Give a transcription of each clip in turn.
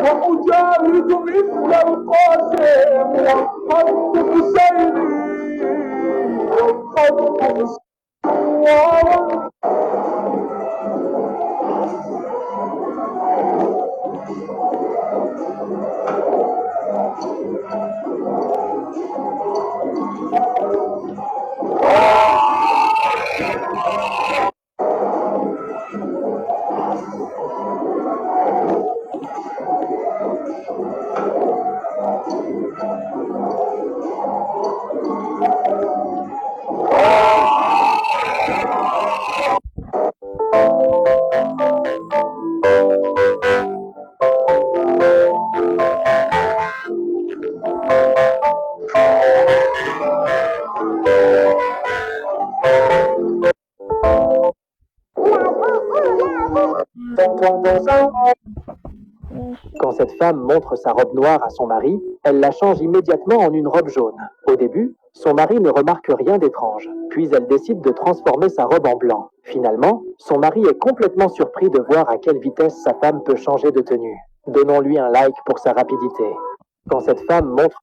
وأجاهد مثل القاسم والخط حسيني والخط حسيني. Quand cette femme montre sa robe noire à son mari, elle la change immédiatement en une robe jaune. Au début, son mari ne remarque rien d'étrange, puis elle décide de transformer sa robe en blanc. Finalement, son mari est complètement surpris de voir à quelle vitesse sa femme peut changer de tenue. Donnons-lui un like pour sa rapidité. Quand cette femme montre...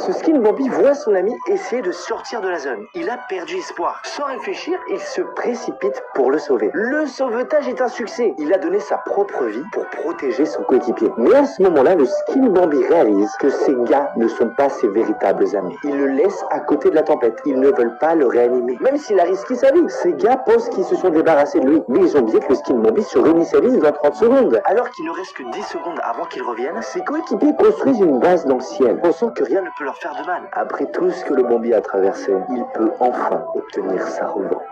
Ce Skin Bambi voit son ami essayer de sortir de la zone. Il a perdu espoir. Sans réfléchir, il se précipite pour le sauver. Le sauvetage est un succès. Il a donné sa propre vie pour protéger son coéquipier. Mais à ce moment-là, le Skin Bambi réalise que ces gars ne sont pas ses véritables amis. Ils le laissent à côté de la tempête. Ils ne veulent pas le réanimer. Même s'il a risqué sa vie. Ces gars pensent qu'ils se sont débarrassés de lui. Mais ils ont oublié que le Skin Bambi se réinitialise dans 30 secondes. Alors qu'il ne reste que 10 secondes avant qu'il revienne, ses coéquipiers construisent une base dans le ciel, pensant que rien ne peut leur faire de mal. Après tout ce que le Bambi a traversé, il peut enfin obtenir sa revanche.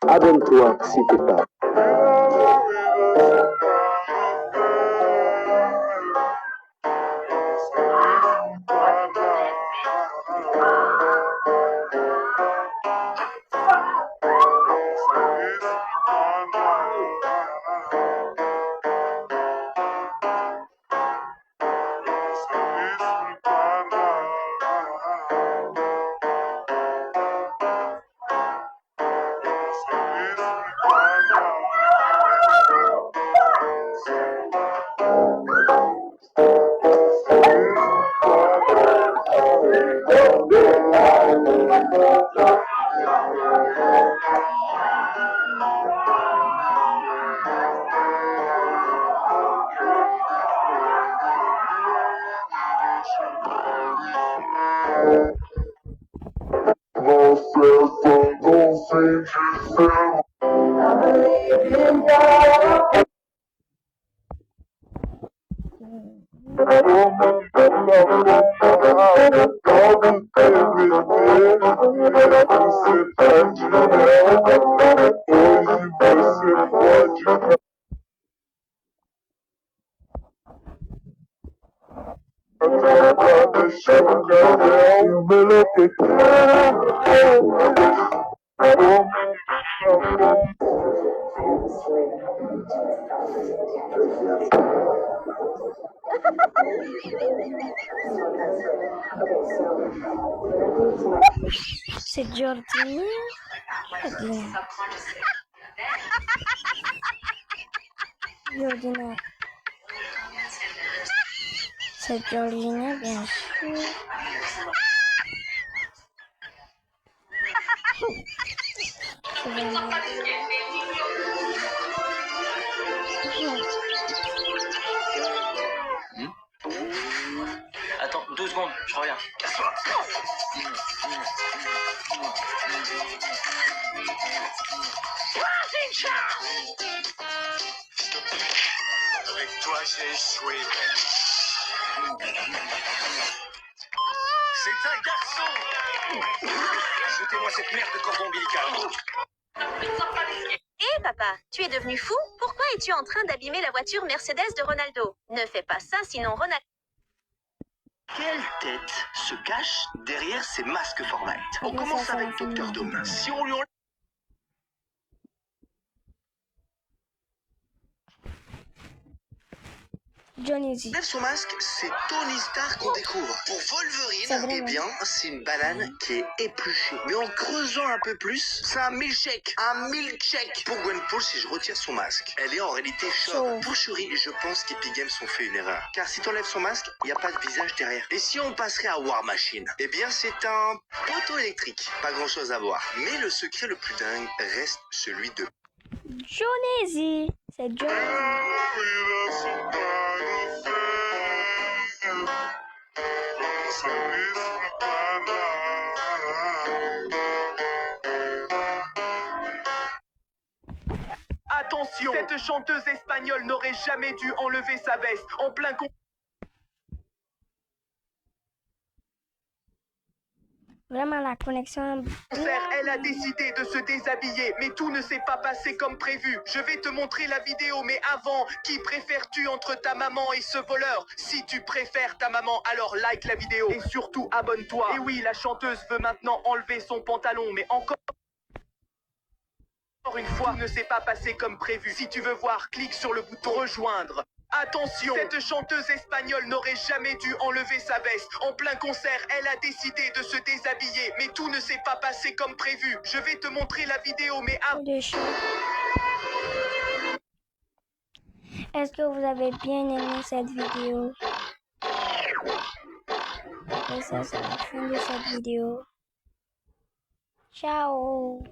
Abonne-toi si t'es pas. C'est Georgina. Georgina. C'est Georgina, bien sûr. Attends, 2 secondes, je reviens. Avec toi, j'ai échoué. C'est un garçon. Jetez-moi cette merde de cordon ombilical. Hé papa, tu es devenu fou? Pourquoi es-tu en train d'abîmer la voiture Mercedes de Ronaldo? Ne fais pas ça, sinon Ronaldo... Quelle tête se cache derrière ces masques Fortnite? On commence avec Dr. Doom. Si on lui enlève Johnny Z. son masque, c'est Tony Stark qu'on découvre. Pour Wolverine, eh bien, c'est une banane qui est épluchée. Mais en creusant un peu plus, c'est un milkshake. Un milkshake. Pour Gwenpool, si je retire son masque, elle est en réalité chauve. Pour Shuri, je pense qu'Epic Games ont fait une erreur. Car si t'enlèves son masque, il n'y a pas de visage derrière. Et si on passerait à War Machine, eh bien, c'est un poteau électrique. Pas grand chose à voir. Mais le secret le plus dingue reste celui de Johnny Z. C'est Johnny Z. Attention, cette chanteuse espagnole n'aurait jamais dû enlever sa veste en plein concert. Vraiment la connexion. Elle a décidé de se déshabiller, mais tout ne s'est pas passé comme prévu. Je vais te montrer la vidéo, mais avant, qui préfères-tu entre ta maman et ce voleur? Si tu préfères ta maman, alors like la vidéo et surtout abonne-toi. Et oui, la chanteuse veut maintenant enlever son pantalon, mais encore une fois, ne s'est pas passé comme prévu. Si tu veux voir, clique sur le bouton rejoindre. Attention, cette chanteuse espagnole n'aurait jamais dû enlever sa veste. En plein concert, elle a décidé de se déshabiller, mais tout ne s'est pas passé comme prévu. Je vais te montrer la vidéo, mais avant... Est-ce que vous avez bien aimé cette vidéo? Et ça, c'est la fin de cette vidéo. Ciao!